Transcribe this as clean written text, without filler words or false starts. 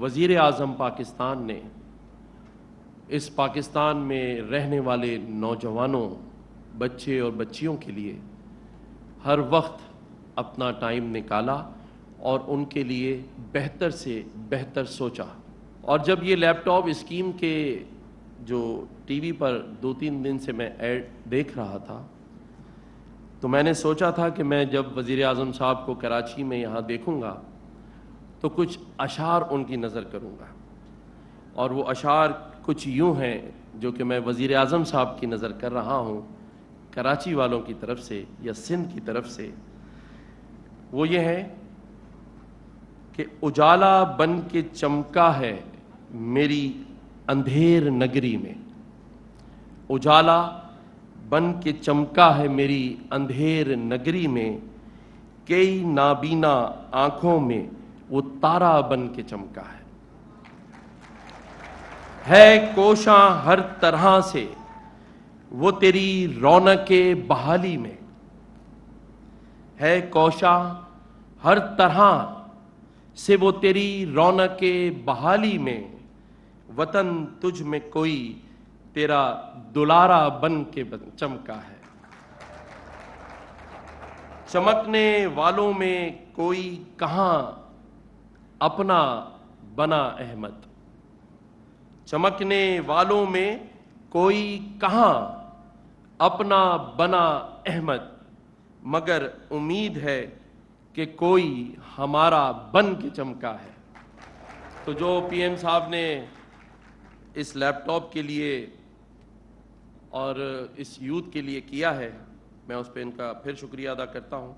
وزیر اعظم پاکستان نے اس پاکستان میں رہنے والے نوجوانوں، بچے اور بچیوں کے لیے ہر وقت اپنا ٹائم نکالا اور ان کے لیے بہتر سے بہتر سوچا. اور جب یہ لیپ ٹاپ اسکیم کے جو ٹی وی پر 2-3 دن سے میں ایڈ دیکھ رہا تھا تو میں نے سوچا تھا کہ میں جب وزیر اعظم صاحب کو کراچی میں یہاں دیکھوں گا تو کچھ اشعار ان کی نظر کروں گا، اور وہ اشعار کچھ یوں ہیں جو کہ میں وزیر اعظم صاحب کی نظر کر رہا ہوں کراچی والوں کی طرف سے یا سندھ کی طرف سے. وہ یہ ہے کہ اجالا بن کے چمکا ہے میری اندھیر نگری میں، اجالا بن کے چمکا ہے میری اندھیر نگری میں، کئی نابینا آنکھوں میں وہ تارا بن کے چمکا ہے کوشاں ہر طرح سے وہ تیری رونق بحالی میں، ہے کوشاں ہر طرح سے وہ تیری رونق بحالی میں، وطن تجھ میں کوئی تیرا دلارا بن کے چمکا ہے. چمکنے والوں میں کوئی کہاں اپنا بنا احمد، چمکنے والوں میں کوئی کہاں اپنا بنا احمد، مگر امید ہے کہ کوئی ہمارا بن کے چمکا ہے. تو جو پی ایم صاحب نے اس لیپ ٹاپ کے لیے اور اس یوتھ کے لیے کیا ہے، میں اس پہ ان کا پھر شکریہ ادا کرتا ہوں.